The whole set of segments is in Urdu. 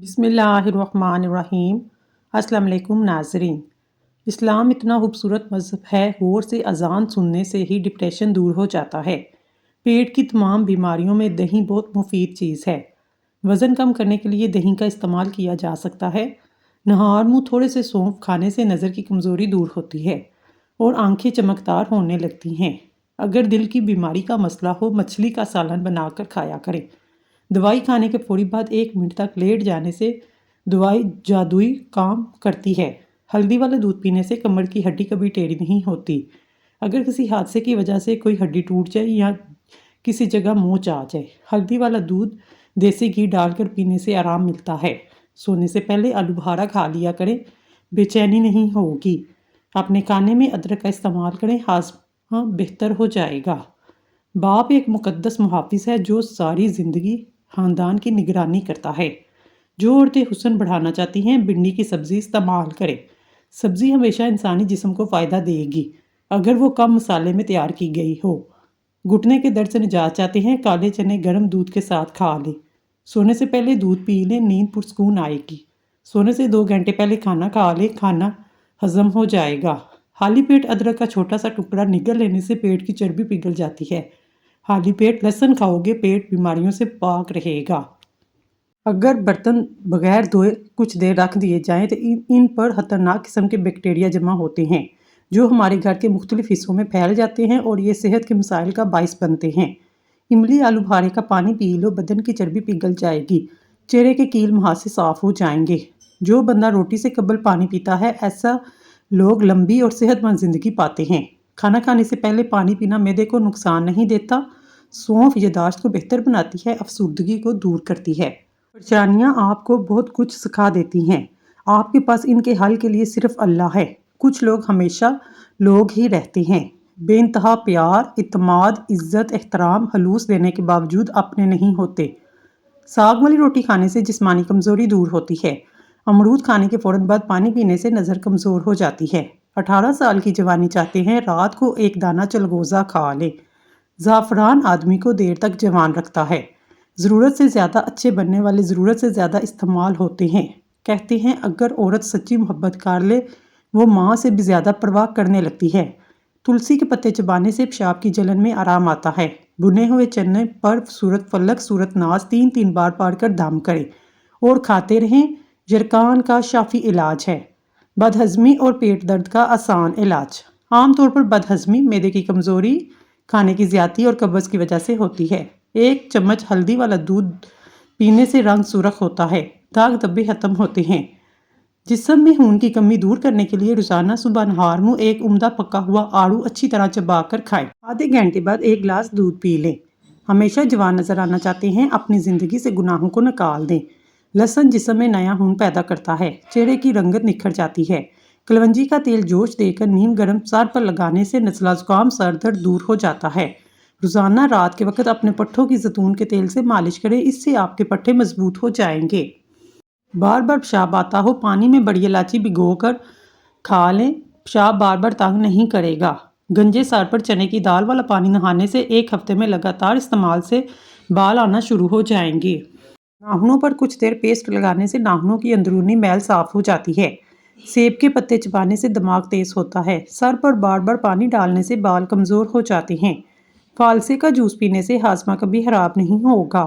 بسم اللہ الرحمن الرحیم۔ السلام علیکم ناظرین۔ اسلام اتنا خوبصورت مذہب ہے، غور سے اذان سننے سے ہی ڈپریشن دور ہو جاتا ہے۔ پیٹ کی تمام بیماریوں میں دہی بہت مفید چیز ہے۔ وزن کم کرنے کے لیے دہی کا استعمال کیا جا سکتا ہے۔ نہار منہ تھوڑے سے سونف کھانے سے نظر کی کمزوری دور ہوتی ہے اور آنکھیں چمکدار ہونے لگتی ہیں۔ اگر دل کی بیماری کا مسئلہ ہو، مچھلی کا سالن بنا کر کھایا کریں۔ دوائی کھانے کے فوری بعد 1 منٹ تک لیٹ جانے سے دوائی جادوئی کام کرتی ہے۔ ہلدی والا دودھ پینے سے کمر کی ہڈی کبھی ٹیڑھی نہیں ہوتی۔ اگر کسی حادثے کی وجہ سے کوئی ہڈی ٹوٹ جائے یا کسی جگہ موچ آ جائے، ہلدی والا دودھ دیسی گھی ڈال کر پینے سے آرام ملتا ہے۔ سونے سے پہلے آلو بخارا کھا لیا کریں، بے چینی نہیں ہوگی۔ اپنے کھانے میں ادرک کا استعمال کریں، ہاضمہ بہتر ہو جائے گا۔ باپ ایک مقدس محافظ ہے جو ساری زندگی خاندان کی نگرانی کرتا ہے۔ جو عورتیں حسن بڑھانا چاہتی ہیں، بھنڈی کی سبزی استعمال کریں۔ سبزی ہمیشہ انسانی جسم کو فائدہ دے گی اگر وہ کم مسالے میں تیار کی گئی ہو۔ گھٹنے کے درد سے نجات چاہتے ہیں، کالے چنے گرم دودھ کے ساتھ کھا لیں۔ سونے سے پہلے دودھ پی لیں، نیند پرسکون آئے گی۔ سونے سے 2 گھنٹے پہلے کھانا کھا لیں، کھانا ہضم ہو جائے گا۔ خالی پیٹ ادرک کا چھوٹا سا ٹکڑا نگل لینے سے پیٹ کی چربی پگھل جاتی ہے۔ خالی پیٹ لہسن کھاؤ گے، پیٹ بیماریوں سے پاک رہے گا۔ اگر برتن بغیر دھوئے کچھ دیر رکھ دیے جائیں تو ان پر خطرناک قسم کے بیکٹیریا جمع ہوتے ہیں جو ہمارے گھر کے مختلف حصوں میں پھیل جاتے ہیں اور یہ صحت کے مسائل کا باعث بنتے ہیں۔ املی آلو بخارے کا پانی پی لو، بدن کی چربی پگھل جائے گی، چہرے کے کیل مہاسے صاف ہو جائیں گے۔ جو بندہ روٹی سے قبل پانی پیتا ہے، ایسا لوگ لمبی اور صحت مند زندگی پاتے ہیں۔ کھانا کھانے سے پہلے پانی پینا معدے کو نقصان نہیں دیتا۔ سونف یادداشت کو بہتر بناتی ہے، افسردگی کو دور کرتی ہے۔ پریشانیاں آپ کو بہت کچھ سکھا دیتی ہیں، آپ کے پاس ان کے حل کے لیے صرف اللہ ہے۔ کچھ لوگ ہمیشہ لوگ ہی رہتے ہیں، بے انتہا پیار، اعتماد، عزت، احترام، خلوص دینے کے باوجود اپنے نہیں ہوتے۔ ساگ والی روٹی کھانے سے جسمانی کمزوری دور ہوتی ہے۔ امرود کھانے کے فوراً بعد پانی پینے سے نظر کمزور ہو جاتی ہے۔ 18 سال کی جوانی چاہتے ہیں، رات کو 1 دانہ چلغوزہ کھا لیں۔ زعفران آدمی کو دیر تک جوان رکھتا ہے۔ ضرورت سے زیادہ اچھے بننے والے ضرورت سے زیادہ استعمال ہوتے ہیں۔ کہتے ہیں اگر عورت سچی محبت کر لے، وہ ماں سے بھی زیادہ پرواہ کرنے لگتی ہے۔ تلسی کے پتے چبانے سے پیشاب کی جلن میں آرام آتا ہے۔ بھنے ہوئے چنے پر سورۃ فلق، سورۃ ناس 3 بار پڑھ کر دم کریں اور کھاتے رہیں۔ یرقان کا شافی علاج ہے۔ بدہضمی اور پیٹ درد کا آسان علاج۔ عام طور پر بدہضمی معدے کی کمزوری، کھانے کی زیادتی اور قبض کی وجہ سے ہوتی ہے۔ 1 چمچ ہلدی والا دودھ پینے سے رنگ سرخ ہوتا ہے، داغ دھبے ختم ہوتے ہیں۔ جسم میں خون کی کمی دور کرنے کے لیے روزانہ صبح نہار منہ 1 عمدہ پکا ہوا آڑو اچھی طرح چبا کر کھائیں۔ آدھے گھنٹے بعد 1 گلاس دودھ پی لیں۔ ہمیشہ جوان نظر آنا چاہتے ہیں، اپنی زندگی سے گناہوں کو نکال دیں۔ لہسن جسم میں نیا خون پیدا کرتا ہے، چہرے کی رنگت نکھر جاتی ہے۔ کلونجی کا تیل جوش دے کر نیم گرم سر پر لگانے سے نزلہ زکام، سر درد دور ہو جاتا ہے۔ روزانہ رات کے وقت اپنے پٹھوں کی زیتون کے تیل سے مالش کریں، اس سے آپ کے پٹھے مضبوط ہو جائیں گے۔ بار بار پیشاب آتا ہو، پانی میں بڑی الائچی بھگو کر کھا لیں، پیشاب بار بار تنگ نہیں کرے گا۔ گنجے سر پر چنے کی دال والا پانی نہانے سے 1 ہفتے میں لگاتار استعمال سے بال آنا شروع ہو جائیں گے۔ ناخنوں پر کچھ دیر پیسٹ لگانے سے ناخنوں کی اندرونی میل صاف ہو جاتی ہے۔ سیب کے پتے چبانے سے دماغ تیز ہوتا ہے۔ سر پر بار بار پانی ڈالنے سے بال کمزور ہو جاتے ہیں۔ فالسے کا جوس پینے سے ہاضمہ کبھی خراب نہیں ہوگا۔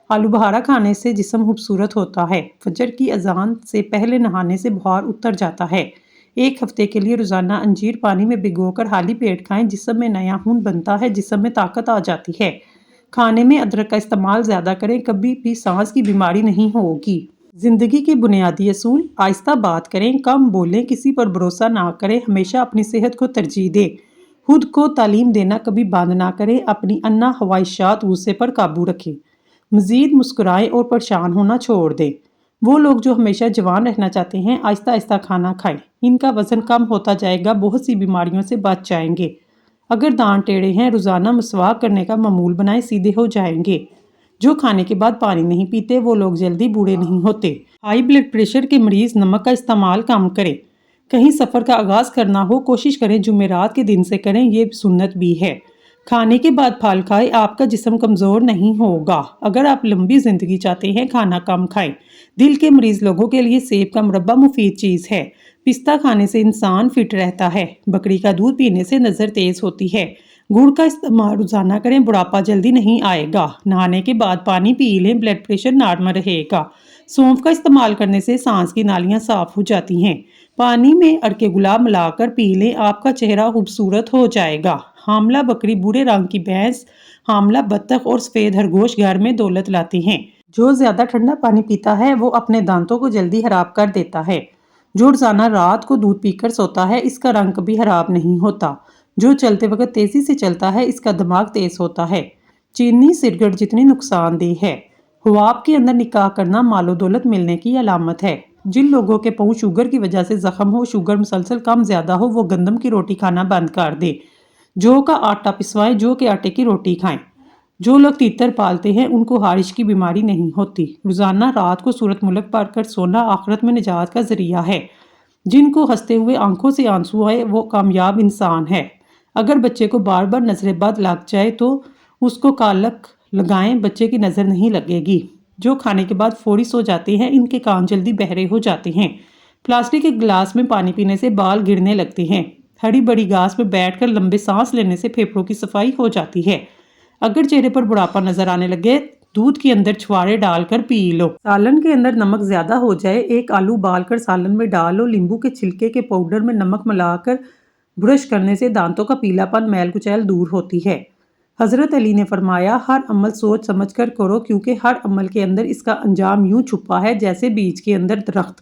آلو بخارا کھانے سے جسم خوبصورت ہوتا ہے۔ فجر کی اذان سے پہلے نہانے سے بخار اتر جاتا ہے۔ 1 ہفتے کے لیے روزانہ انجیر پانی میں بھگو کر خالی پیٹ کھائیں، جسم میں نیا خون بنتا ہے، جسم میں طاقت آ جاتی ہے۔ کھانے میں ادرک کا استعمال زیادہ کریں، کبھی بھی سانس کی بیماری نہیں ہوگی۔ زندگی کے بنیادی اصول: آہستہ بات کریں، کم بولیں، کسی پر بھروسہ نہ کریں، ہمیشہ اپنی صحت کو ترجیح دیں، خود کو تعلیم دینا کبھی بند نہ کریں، اپنی انا خواہشات غصے پر قابو رکھیں، مزید مسکرائیں اور پریشان ہونا چھوڑ دیں۔ وہ لوگ جو ہمیشہ جوان رہنا چاہتے ہیں، آہستہ آہستہ کھانا کھائیں، ان کا وزن کم ہوتا جائے گا، بہت سی بیماریوں سے بچ جائیں گے۔ اگر دانت ٹیڑھے ہیں، روزانہ مسواک کرنے کا معمول بنائیں، سیدھے ہو جائیں گے۔ جو کھانے کے بعد پانی نہیں پیتے، وہ لوگ جلدی بوڑھے نہیں ہوتے۔ ہائی بلڈ پریشر کے مریض نمک کا استعمال کم کریں۔ کہیں سفر کا آغاز کرنا ہو، کوشش کریں جمعرات کے دن سے کریں، یہ سنت بھی ہے۔ کھانے کے بعد پھل کھائیں، آپ کا جسم کمزور نہیں ہوگا۔ اگر آپ لمبی زندگی چاہتے ہیں، کھانا کم کھائیں، دل کے مریض لوگوں کے لیے سیب کا مربع مفید چیز ہے۔ پستہ کھانے سے انسان فٹ رہتا ہے۔ بکری کا دودھ پینے سے نظر تیز ہوتی ہے۔ گڑ کا استعمال روزانہ کریں، بڑھاپا جلدی نہیں آئے گا۔ نہانے کے بعد پانی پی لیں، بلڈ پریشر نارمل رہے گا۔ سونف کا استعمال کرنے سے سانس کی نالیاں صاف ہو جاتی ہیں۔ پانی میں ارکے گلاب ملا کر پی لیں، آپ کا چہرہ خوبصورت ہو جائے گا۔ حاملہ بکری، بھورے رنگ کی بھینس، حاملہ بطخ اور سفید خرگوش گھر میں دولت لاتے ہیں۔ جو زیادہ ٹھنڈا پانی پیتا ہے وہ اپنے دانتوں کو جلدی خراب کر دیتا ہے۔ جو روزانہ رات کو دودھ پی کر سوتا ہے اس کا رنگ کبھی خراب نہیں ہوتا۔ جو چلتے وقت تیزی سے چلتا ہے اس کا دماغ تیز ہوتا ہے۔ چینی سگریٹ جتنی نقصان دہ ہے۔ خواب کے اندر نکاح کرنا مال و دولت ملنے کی علامت ہے۔ جن لوگوں کے پاؤں شوگر کی وجہ سے زخم ہو، شوگر مسلسل کم زیادہ ہو، وہ گندم کی روٹی کھانا بند کر دے۔ جو کا آٹا پسوائیں، جو کے آٹے کی روٹی کھائیں۔ جو لوگ تیتر پالتے ہیں ان کو خارش کی بیماری نہیں ہوتی۔ روزانہ رات کو سورۃ ملک پڑھ کر سونا آخرت میں نجات کا ذریعہ ہے۔ جن کو ہنستے ہوئے آنکھوں سے آنسو آئے وہ کامیاب انسان ہے۔ اگر بچے کو بار بار نظر بد لگ جائے تو اس کو کالک لگائیں، بچے کی نظر نہیں لگے گی۔ جو کھانے کے بعد فوری سو جاتے ہیں ان کے کان جلدی بہرے ہو جاتے ہیں۔ پلاسٹک کے گلاس میں پانی پینے سے بال گرنے لگتے ہیں۔ ہری بڑی گھاس میں بیٹھ کر لمبے سانس لینے سے پھیپھڑوں کی صفائی ہو جاتی ہے۔ اگر چہرے پر بڑھاپا نظر آنے لگے دودھ کے اندر چھوارے ڈال کر پی لو۔ سالن کے اندر نمک زیادہ ہو جائے، ایک آلو ابال کر سالن میں ڈالو، لیمبو کے چھلکے کے پاؤڈر میں نمک ملا کر برش کرنے سے دانتوں کا پیلا پن، میل کچیل دور ہوتی ہے۔ حضرت علی نے فرمایا، ہر عمل سوچ سمجھ کر کرو کیونکہ ہر عمل کے اندر اس کا انجام یوں چھپا ہے جیسے بیج کے اندر درخت۔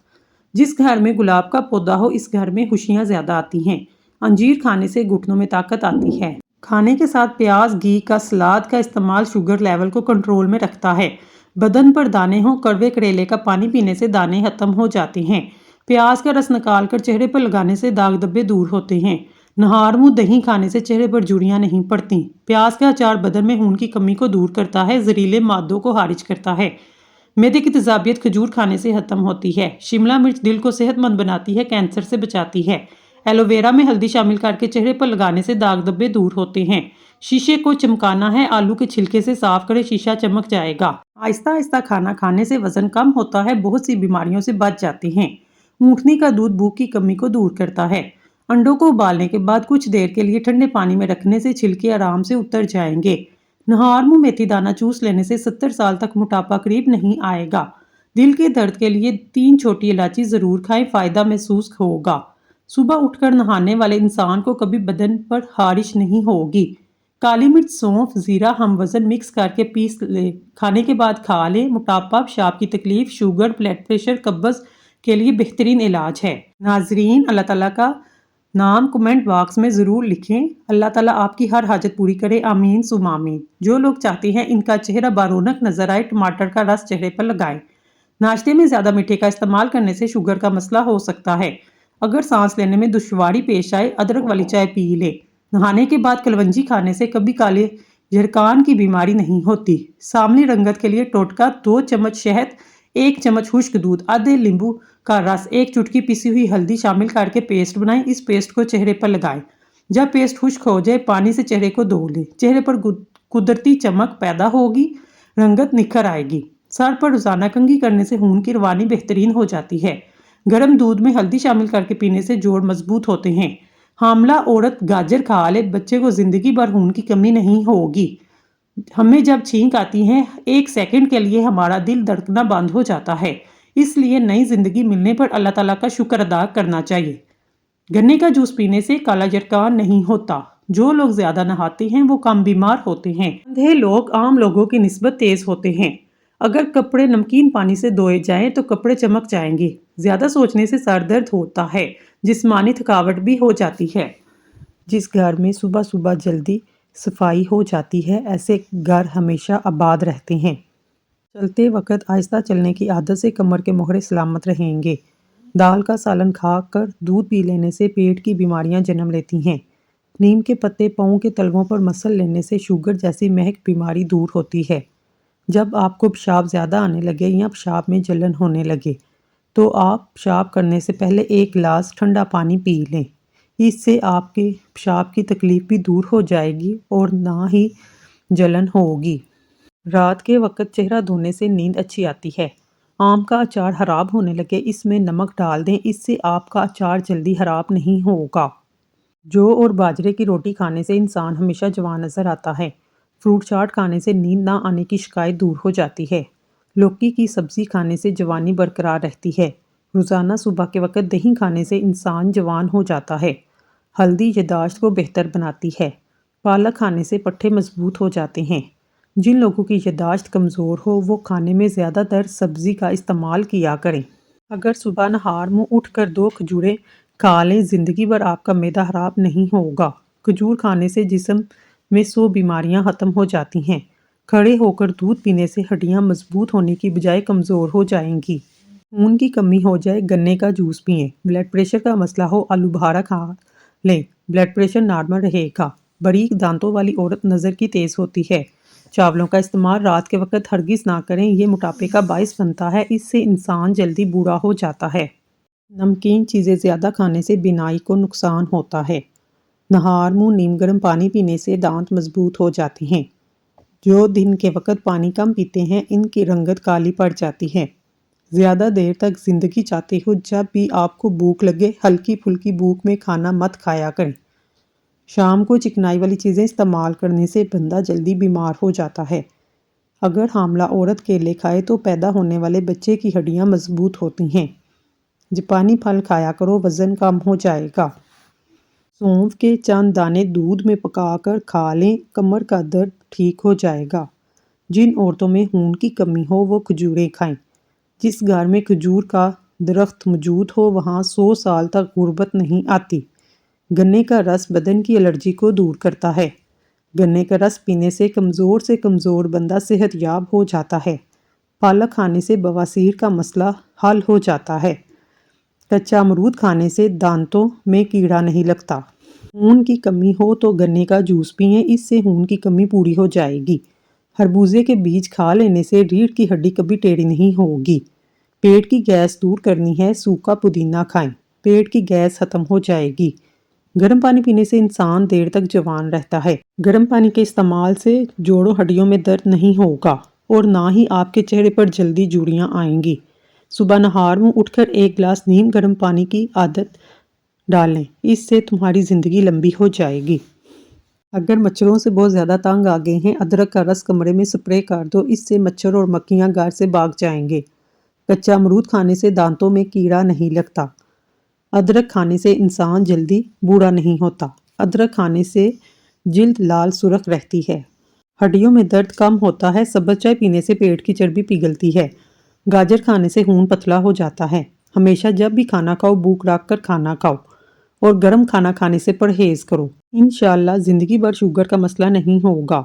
جس گھر میں گلاب کا پودا ہو اس گھر میں خوشیاں زیادہ آتی ہیں۔ انجیر کھانے سے گھٹنوں میں طاقت آتی ہے۔ کھانے کے ساتھ پیاز، گھی کا سلاد کا استعمال شوگر لیول کو کنٹرول میں رکھتا ہے۔ بدن پر دانے ہوں، کڑوے کریلے کا پانی پینے سے دانے ختم ہو جاتے ہیں۔ پیاز کا رس نکال کر چہرے پر لگانے سے داغ دھبے دور ہوتے ہیں۔ نہار منہ دہی کھانے سے چہرے پر جھریاں نہیں پڑتی۔ پیاز کا اچار بدن میں خون کی کمی کو دور کرتا ہے، زہریلے مادوں کو خارج کرتا ہے۔ معدے کی تیزابیت کھجور کھانے سے ختم ہوتی ہے۔ شملہ مرچ دل کو صحت مند بناتی ہے، کینسر سے بچاتی ہے۔ ایلو ویرا میں ہلدی شامل کر کے چہرے پر لگانے سے داغ دھبے دور ہوتے ہیں۔ شیشے کو چمکانا ہے، آلو کے چھلکے سے صاف کریں، شیشہ چمک جائے گا۔ آہستہ آہستہ کھانا کھانے سے وزن کم ہوتا ہے، بہت سی بیماریوں سے بچ جاتے ہیں۔ اونٹنی کا دودھ بھوک کی کمی کو دور کرتا ہے۔ انڈوں کو ابالنے کے بعد کچھ دیر کے لیے ٹھنڈے پانی میں رکھنے سے چھلکے آرام سے اتر جائیں گے۔ نہار منہ میتھی دانہ چوس لینے سے 70 سال تک موٹاپا قریب نہیں آئے گا۔ دل کے درد کے لیے 3 چھوٹی الائچی ضرور کھائیں، فائدہ محسوس ہوگا۔ صبح اٹھ کر نہانے والے انسان کو کبھی بدن پر خارش نہیں ہوگی۔ کالی مرچ، سونف، زیرہ ہم وزن مکس کر کے پیس لیں، کھانے کے بعد کھا لیں۔ موٹاپا، پیشاب کی تکلیف، شوگر، بلڈ پریشر، قبض کے لیے بہترین علاج ہے۔ ناظرین، اللہ تعالیٰ کا نام کمنٹ باکس میں ضرور لکھیں۔ اللہ تعالیٰ آپ کی ہر حاجت پوری کرے، آمین ثم آمین۔ جو لوگ چاہتے ہیں ان کا چہرہ برونق نظر آئے، ٹماٹر کا رس چہرے پر لگائیں۔ ناشتے میں زیادہ میٹھے کا استعمال کرنے سے شوگر کا مسئلہ ہو سکتا ہے۔ اگر سانس لینے میں دشواری پیش آئے، ادرک والی چائے پی لیں۔ نہانے کے بعد کلونجی کھانے سے کبھی کالے جھرکان کی بیماری نہیں ہوتی۔ ساملی رنگت کے لیے ٹوٹکا، 2 چمچ شہد، 1 چمچ خشک دودھ، آدھے لیمبو کا رس، 1 چٹکی پیسی ہوئی ہلدی شامل کر کے پیسٹ بنائیں، اس پیسٹ کو چہرے پر لگائیں۔ جب پیسٹ خشک ہو جائے پانی سے چہرے کو دھو لیں، چہرے پر قدرتی چمک پیدا ہوگی، رنگت نکھر آئے گی۔ سر پر روزانہ کنگھی کرنے سے خون کی روانی بہترین ہو جاتی ہے۔ گرم دودھ میں ہلدی شامل کر کے پینے سے جوڑ مضبوط ہوتے ہیں۔ حاملہ عورت گاجر کھا لے، بچے کو زندگی بھر خون کی کمی نہیں ہوگی۔ ہمیں جب چھینک آتی ہے 1 سیکنڈ کے لیے ہمارا دل دھڑکنا بند ہو جاتا ہے، اس لیے نئی زندگی ملنے پر اللہ تعالیٰ کا شکر ادا کرنا چاہیے۔ گنے کا جوس پینے سے کالا جھرکان نہیں ہوتا۔ جو لوگ زیادہ نہاتے ہیں وہ کم بیمار ہوتے ہیں۔ اندھے لوگ عام لوگوں کی نسبت تیز ہوتے ہیں۔ اگر کپڑے نمکین پانی سے دھوئے جائیں تو کپڑے چمک جائیں گے۔ زیادہ سوچنے سے سر درد ہوتا ہے، جسمانی تھکاوٹ بھی ہو جاتی ہے۔ جس گھر میں صبح صبح جلدی صفائی ہو جاتی ہے ایسے گھر ہمیشہ آباد رہتے ہیں۔ چلتے وقت آہستہ چلنے کی عادت سے کمر کے موہرے سلامت رہیں گے۔ دال کا سالن کھا کر دودھ پی لینے سے پیٹ کی بیماریاں جنم لیتی ہیں۔ نیم کے پتے پاؤں کے تلووں پر مسل لینے سے شوگر جیسی مہک بیماری دور ہوتی ہے۔ جب آپ کو پیشاب زیادہ آنے لگے یا پیشاب میں جلن ہونے لگے تو آپ پیشاب کرنے سے پہلے 1 گلاس ٹھنڈا پانی پی لیں۔ اس سے آپ کے پیشاب کی تکلیف بھی دور ہو جائے گی اور نہ ہی جلن ہوگی۔ رات کے وقت چہرہ دھونے سے نیند اچھی آتی ہے۔ آم کا اچار خراب ہونے لگے اس میں نمک ڈال دیں، اس سے آپ کا اچار جلدی خراب نہیں ہوگا۔ جو اور باجرے کی روٹی کھانے سے انسان ہمیشہ جوان نظر آتا ہے۔ فروٹ چاٹ کھانے سے نیند نہ آنے کی شکایت دور ہو جاتی ہے۔ لوکی کی سبزی کھانے سے جوانی برقرار رہتی ہے۔ روزانہ صبح کے وقت دہی کھانے سے انسان جوان ہو جاتا ہے۔ ہلدی یادداشت کو بہتر بناتی ہے۔ پالک کھانے سے پٹھے مضبوط ہو جاتے ہیں۔ جن لوگوں کی یادداشت کمزور ہو وہ کھانے میں زیادہ تر سبزی کا استعمال کیا کریں۔ اگر صبح نہار منہ اٹھ کر 2 کھجوریں کھا لیں زندگی بھر آپ کا معدہ خراب نہیں ہوگا۔ کھجور کھانے سے جسم میں 100 بیماریاں ختم ہو جاتی ہیں۔ کھڑے ہو کر دودھ پینے سے ہڈیاں مضبوط ہونے کی بجائے کمزور ہو جائیں گی۔ خون کی کمی ہو جائے گنے کا جوس پئیں۔ بلڈ پریشر کا مسئلہ ہو آلو بخارا کھا لیں، بلڈ پریشر نارمل رہے گا۔ باریک دانتوں والی عورت نظر کی تیز ہوتی ہے۔ چاولوں کا استعمال رات کے وقت ہرگز نہ کریں، یہ موٹاپے کا باعث بنتا ہے، اس سے انسان جلدی بوڑھا ہو جاتا ہے۔ نمکین چیزیں زیادہ کھانے سے بینائی کو نقصان ہوتا ہے۔ نہار منہ نیم گرم پانی پینے سے دانت مضبوط ہو جاتے ہیں۔ جو دن کے وقت پانی کم پیتے ہیں ان کی رنگت کالی پڑ جاتی ہے۔ زیادہ دیر تک زندگی چاہتے ہو جب بھی آپ کو بھوک لگے ہلکی پھلکی بھوک میں کھانا مت کھایا کریں۔ شام کو چکنائی والی چیزیں استعمال کرنے سے بندہ جلدی بیمار ہو جاتا ہے۔ اگر حاملہ عورت کیلے کھائے تو پیدا ہونے والے بچے کی ہڈیاں مضبوط ہوتی ہیں۔ جاپانی پھل کھایا کرو، وزن کم ہو جائے گا۔ سونف کے چند دانے دودھ میں پکا کر کھا لیں، کمر کا درد ٹھیک ہو جائے گا۔ جن عورتوں میں خون کی کمی ہو وہ کھجوریں کھائیں۔ جس گھر میں کھجور کا درخت موجود ہو وہاں 100 سال تک غربت نہیں آتی۔ گنے کا رس بدن کی الرجی کو دور کرتا ہے۔ گنے کا رس پینے سے کمزور بندہ صحت یاب ہو جاتا ہے۔ پالک کھانے سے بواسیر کا مسئلہ حل ہو جاتا ہے۔ کچا امرود کھانے سے دانتوں میں کیڑا نہیں لگتا۔ خون کی کمی ہو تو گنے کا جوس پئیں، اس سے خون کی کمی پوری ہو جائے گی۔ خربوزے کے بیج کھا لینے سے ریڑھ کی ہڈی کبھی ٹیڑھی نہیں ہوگی۔ پیٹ کی گیس دور کرنی ہے، سوکھا پودینہ کھائیں، پیٹ کی گیس ختم ہو جائے گی۔ گرم پانی پینے سے انسان دیر تک جوان رہتا ہے۔ گرم پانی کے استعمال سے جوڑوں ہڈیوں میں درد نہیں ہوگا اور نہ ہی آپ کے چہرے پر جلدی جھریاں آئیں گی۔ صبح نہار منہ اٹھ کر 1 گلاس نیم گرم پانی کی عادت ڈالیں، اس سے تمہاری زندگی لمبی ہو جائے گی۔ اگر مچھروں سے بہت زیادہ تنگ آ گئے ہیں ادرک کا رس کمرے میں سپرے کر دو، اس سے مچھر اور مکھیاں گھر سے بھاگ جائیں گے۔ کچا امرود کھانے سے دانتوں میں کیڑا نہیں لگتا۔ ادرک کھانے سے انسان جلدی بوڑھا نہیں ہوتا۔ ادرک کھانے سے جلد لال سرخ رہتی ہے۔ ہڈیوں میں درد کم ہوتا ہے۔ سبز چائے پینے سے پیٹ کی چربی پگھلتی ہے۔ گاجر کھانے سے خون پتلا ہو جاتا ہے۔ ہمیشہ جب بھی کھانا کھاؤ بھوک رکھ کر کھانا کھاؤ اور گرم کھانا کھانے سے پرہیز کرو۔ انشاءاللہ زندگی بھر شوگر کا مسئلہ نہیں ہوگا۔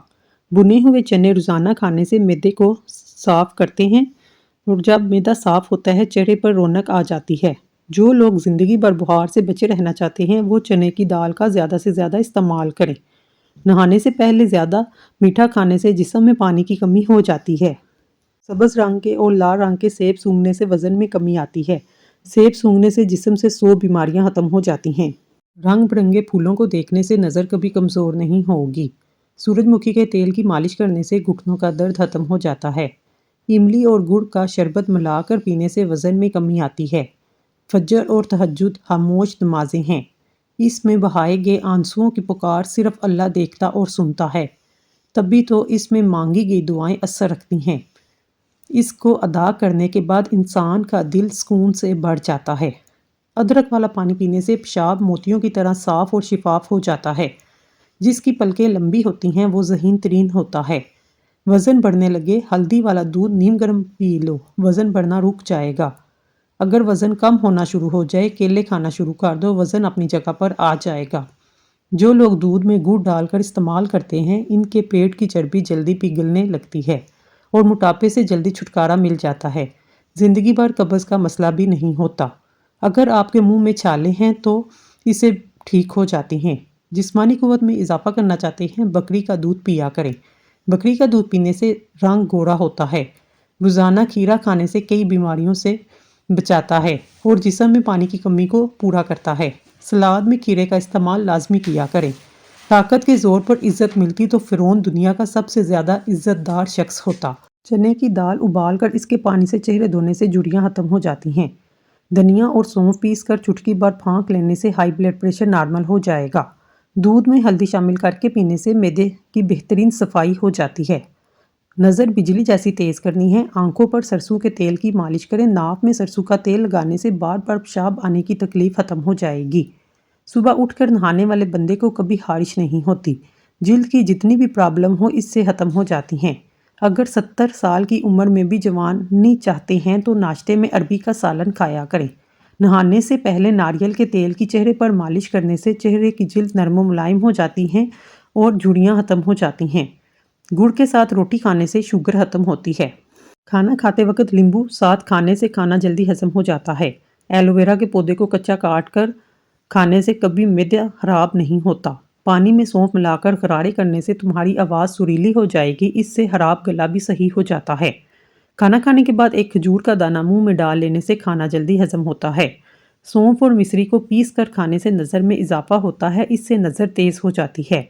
بنے ہوئے چنے روزانہ کھانے سے معدے کو صاف کرتے ہیں اور جب معدہ صاف ہوتا ہے چہرے پر رونق آ جاتی ہے۔ جو لوگ زندگی بھر بخار سے بچے رہنا چاہتے ہیں وہ چنے کی دال کا زیادہ سے زیادہ استعمال کریں۔ نہانے سے پہلے زیادہ میٹھا کھانے سے جسم میں پانی کی کمی ہو جاتی ہے۔ سبز رنگ کے اور لال رنگ کے سیب سونگھنے سے وزن میں کمی آتی ہے۔ سیب سونگھنے سے جسم سے 100 بیماریاں ختم ہو جاتی ہیں۔ رنگ برنگے پھولوں کو دیکھنے سے نظر کبھی کمزور نہیں ہوگی۔ سورج مکھی کے تیل کی مالش کرنے سے گھٹنوں کا درد ختم ہو جاتا ہے۔ املی اور گڑ کا شربت ملا کر پینے سے وزن میں کمی آتی ہے۔ فجر اور تہجد خاموش نمازیں ہیں۔ اس میں بہائے گئے آنسوؤں کی پکار صرف اللہ دیکھتا اور سنتا ہے، تبھی تو اس میں مانگی گئی دعائیں اثر رکھتی ہیں۔ اس کو ادا کرنے کے بعد انسان کا دل سکون سے بھر جاتا ہے۔ ادرک والا پانی پینے سے پیشاب موتیوں کی طرح صاف اور شفاف ہو جاتا ہے۔ جس کی پلکیں لمبی ہوتی ہیں وہ ذہین ترین ہوتا ہے۔ وزن بڑھنے لگے ہلدی والا دودھ نیم گرم پی لو، وزن بڑھنا رک جائے گا۔ اگر وزن کم ہونا شروع ہو جائے کیلے کھانا شروع کر دو، وزن اپنی جگہ پر آ جائے گا۔ جو لوگ دودھ میں گڑ ڈال کر استعمال کرتے ہیں ان کے پیٹ کی چربی جلدی پگھلنے لگتی ہے اور موٹاپے سے جلدی چھٹکارا مل جاتا ہے۔ زندگی بھر قبض کا مسئلہ بھی نہیں ہوتا۔ اگر آپ کے منہ میں چھالے ہیں تو اسے ٹھیک ہو جاتی ہیں۔ جسمانی قوت میں اضافہ کرنا چاہتے ہیں بکری کا دودھ پیا کریں۔ بکری کا دودھ پینے سے رنگ گورا ہوتا ہے۔ روزانہ کھیرا کھانے سے کئی بیماریوں سے بچاتا ہے اور جسم میں پانی کی کمی کو پورا کرتا ہے۔ سلاد میں کھیرے کا استعمال لازمی کیا کریں۔ طاقت کے زور پر عزت ملتی تو فرعون دنیا کا سب سے زیادہ عزت دار شخص ہوتا۔ چنے کی دال ابال کر اس کے پانی سے چہرے دھونے سے جھریاں ختم ہو جاتی ہیں۔ دھنیا اور سونف پیس کر چٹکی بھر پھونک لینے سے ہائی بلڈ پریشر نارمل ہو جائے گا۔ دودھ میں ہلدی شامل کر کے پینے سے معدے کی بہترین صفائی ہو جاتی ہے۔ نظر بجلی جیسی تیز کرنی ہے، آنکھوں پر سرسوں کے تیل کی مالش کریں۔ ناک میں سرسوں کا تیل لگانے سے بار بار پیشاب آنے کی تکلیف ختم ہو جائے گی۔ صبح اٹھ کر نہانے والے بندے کو کبھی خارش نہیں ہوتی۔ جلد کی جتنی بھی پرابلم ہو اس سے ختم ہو جاتی ہیں۔ اگر 70 سال کی عمر میں بھی جوانی چاہتے ہیں تو ناشتے میں عربی کا سالن کھایا کریں۔ نہانے سے پہلے ناریل کے تیل کی چہرے پر مالش کرنے سے چہرے کی جلد نرم و ملائم ہو جاتی ہیں اور جھریاں ختم ہو جاتی ہیں۔ گڑ کے ساتھ روٹی کھانے سے شوگر ختم ہوتی ہے۔ کھانا کھاتے وقت لیمبو ساتھ کھانے سے کھانا جلدی ہضم ہو جاتا ہے۔ ایلو ویرا کے پودے کو کچا کاٹ کر کھانے سے کبھی معدہ خراب نہیں ہوتا۔ پانی میں سونف ملا کر غرارے کرنے سے تمہاری آواز سریلی ہو جائے گی، اس سے خراب گلا بھی صحیح ہو جاتا ہے۔ کھانا کھانے کے بعد ایک کھجور کا دانہ منہ میں ڈال لینے سے کھانا جلدی ہضم ہوتا ہے۔ سونف اور مصری کو پیس کر کھانے سے نظر میں اضافہ ہوتا ہے، اس سے نظر تیز ہو جاتی ہے۔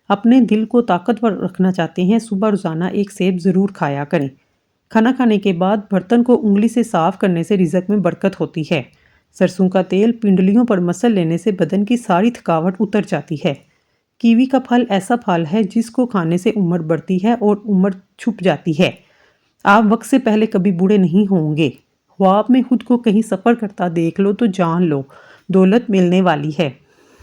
اپنے دل کو طاقتور رکھنا چاہتے ہیں، صبح روزانہ ایک سیب ضرور کھایا کریں۔ کھانا کھانے کے بعد برتن کو انگلی سے صاف کرنے سے رزق میں برکت ہوتی ہے۔ سرسوں کا تیل پنڈلیوں پر مسل لینے سے بدن کی ساری تھکاوٹ اتر جاتی ہے۔ کیوی کا پھل ایسا پھل ہے جس کو کھانے سے عمر بڑھتی ہے اور عمر چھپ جاتی ہے۔ آپ وقت سے پہلے کبھی بوڑھے نہیں ہوں گے۔ خواب میں خود کو کہیں سفر کرتا دیکھ لو تو جان لو دولت ملنے والی ہے۔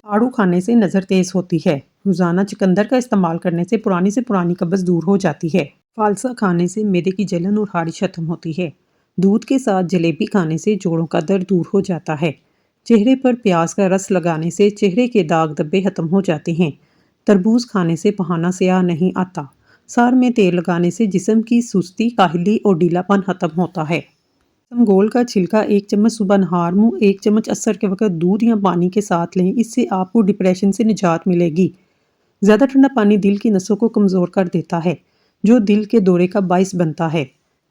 آڑو کھانے سے نظر تیز ہوتی ہے۔ روزانہ چقندر کا استعمال کرنے سے پرانی قبض دور ہو جاتی ہے۔ فالسا کھانے سے معدے کی جلن اور خارش ختم ہوتی ہے۔ دودھ کے ساتھ جلیبی کھانے سے جوڑوں کا درد دور ہو جاتا ہے۔ چہرے پر پیاز کا رس لگانے سے چہرے کے داغ دھبے ختم ہو جاتے ہیں۔ تربوز کھانے سے پہانا سیاہ نہیں آتا۔ سر میں تیل لگانے سے جسم کی سستی، کاہلی اور ڈھیلا پن ختم ہوتا ہے۔ سمگول کا چھلکا 1 چمچ صبح نہار منہ، 1 چمچ عصر کے وقت دودھ یا پانی کے ساتھ لیں، اس سے آپ کو ڈپریشن سے نجات ملے گی۔ زیادہ ٹھنڈا پانی دل کی نسوں کو کمزور کر دیتا ہے، جو دل کے دورے کا باعث بنتا ہے۔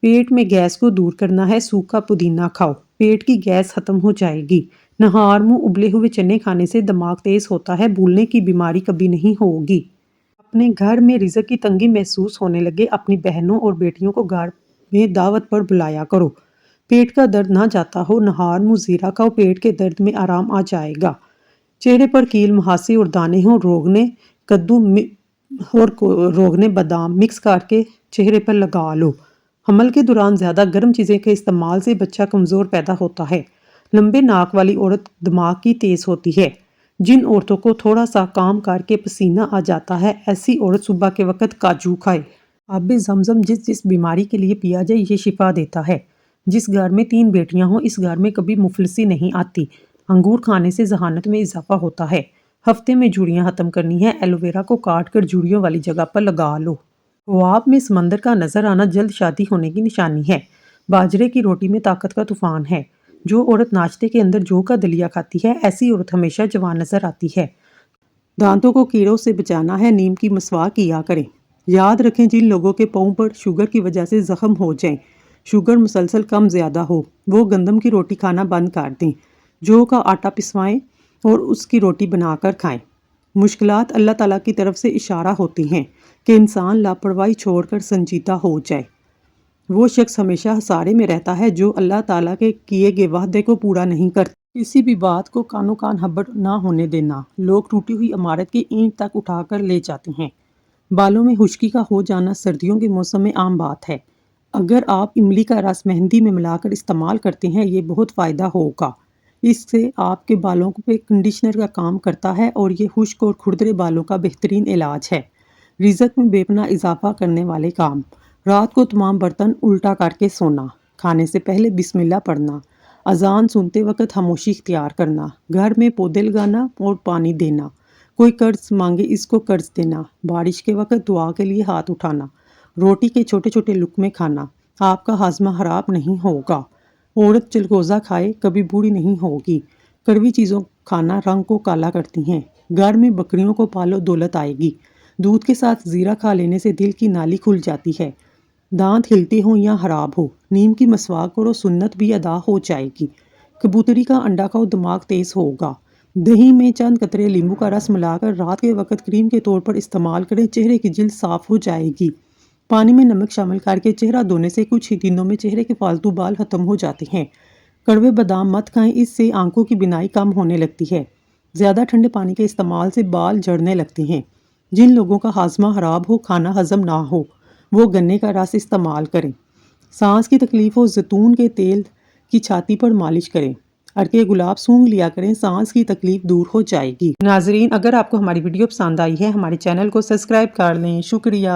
پیٹ میں گیس کو دور کرنا ہے، سوکھا پودینہ کھاؤ، پیٹ کی گیس ختم ہو جائے گی۔ نہار منہ ابلے ہوئے چنے کھانے سے دماغ تیز ہوتا ہے، بھولنے کی بیماری کبھی نہیں ہوگی۔ اپنے گھر میں رزق کی تنگی محسوس ہونے لگے اپنی بہنوں اور بیٹیوں کو گھر میں دعوت پر بلایا کرو۔ پیٹ کا درد نہ جاتا ہو، نہار منہ زیرہ کھاؤ، پیٹ کے درد میں آرام آ جائے گا۔ چہرے پر کیل مہاسی اور دانے ہوں، روغنے کدو اور روغنے بادام مکس کر کے چہرے پر لگا لو۔ حمل کے دوران زیادہ گرم چیزیں کے استعمال سے بچہ کمزور پیدا ہوتا ہے۔ لمبے ناک والی عورت دماغ کی تیز ہوتی ہے۔ جن عورتوں کو تھوڑا سا کام کر کے پسینہ آ جاتا ہے، ایسی عورت صبح کے وقت کاجو کھائے۔ آب زمزم جس بیماری کے لیے پیا جائے یہ شفا دیتا ہے۔ جس گھر میں 3 بیٹیاں ہوں اس گھر میں کبھی مفلسی نہیں آتی۔ انگور کھانے سے ذہانت میں اضافہ ہوتا ہے۔ ہفتے میں جھریاں ختم کرنی ہے، ایلو ویرا کو کاٹ کر جھریوں والی جگہ پر لگا لو۔ خواب میں سمندر کا نظر آنا جلد شادی ہونے کی نشانی ہے۔ باجرے کی روٹی میں طاقت کا طوفان ہے۔ جو عورت ناشتے کے اندر جو کا دلیا کھاتی ہے ایسی عورت ہمیشہ جوان نظر آتی ہے۔ دانتوں کو کیڑوں سے بچانا ہے، نیم کی مسواک کیا کریں۔ یاد رکھیں جن لوگوں کے پاؤں پر شوگر کی وجہ سے زخم ہو جائیں، شوگر مسلسل کم زیادہ ہو، وہ گندم کی روٹی کھانا بند کر دیں، جو کا آٹا پسوائیں اور اس کی روٹی بنا کر کھائیں۔ مشکلات اللہ تعالیٰ کی طرف سے اشارہ ہوتی ہیں کہ انسان لاپرواہی چھوڑ کر سنجیدہ ہو جائے۔ وہ شخص ہمیشہ خسارے میں رہتا ہے جو اللہ تعالیٰ کے کیے گئے وعدے کو پورا نہیں کرتا۔ کسی بھی بات کو کانوں کان ہبڑ نہ ہونے دینا۔ لوگ ٹوٹی ہوئی عمارت کی اینٹ تک اٹھا کر لے جاتے ہیں۔ بالوں میں خشکی کا ہو جانا سردیوں کے موسم میں عام بات ہے۔ اگر آپ املی کا رس مہندی میں ملا کر استعمال کرتے ہیں یہ بہت فائدہ ہوگا۔ اس سے آپ کے بالوں پہ کنڈیشنر کا کام کرتا ہے اور یہ خشک اور کھردرے بالوں کا بہترین علاج ہے۔ رزق میں بے پناہ اضافہ کرنے والے کام۔ رات کو تمام برتن الٹا کر کے سونا، کھانے سے پہلے بسم اللہ پڑھنا، اذان سنتے وقت خاموشی اختیار کرنا، گھر میں پودے لگانا اور پانی دینا، کوئی قرض مانگے اس کو قرض دینا، بارش کے وقت دعا کے لیے ہاتھ اٹھانا، روٹی کے چھوٹے چھوٹے لقمے کھانا، آپ کا ہاضمہ خراب نہیں ہوگا۔ عورت چلگوزہ کھائے کبھی بوڑھی نہیں ہوگی۔ کڑوی چیزوں کھانا رنگ کو کالا کرتی ہیں۔ گھر میں بکریوں کو پالو دولت آئے گی۔ دودھ کے ساتھ زیرہ کھا لینے سے دل کی نالی کھل جاتی ہے۔ دانت ہلتے ہوں یا خراب ہو، نیم کی مسواک کرو، سنت بھی ادا ہو جائے گی۔ کبوتری کا انڈا کھاؤ، دماغ تیز ہوگا۔ دہی میں چند قطرے لیمبو کا رس ملا کر رات کے وقت کریم کے طور پر استعمال کریں، چہرے کی جلد صاف ہو جائے گی۔ پانی میں نمک شامل کر کے چہرہ دھونے سے کچھ ہی دنوں میں چہرے کے فالتو بال ختم ہو جاتے ہیں۔ کڑوے بادام مت کھائیں، اس سے آنکھوں کی بینائی کم ہونے لگتی ہے۔ زیادہ ٹھنڈے پانی کے استعمال سے بال جھڑنے لگتے ہیں۔ جن لوگوں کا ہاضمہ خراب ہو، کھانا ہضم نہ ہو، وہ گنے کا رس استعمال کریں۔ سانس کی تکلیف ہو، زیتون کے تیل کی چھاتی پر مالش کریں۔ ارکے گلاب سونگھ لیا کریں، سانس کی تکلیف دور ہو جائے گی۔ ناظرین، اگر آپ کو ہماری ویڈیو پسند آئی ہے، ہمارے چینل کو سبسکرائب کر لیں۔ شکریہ۔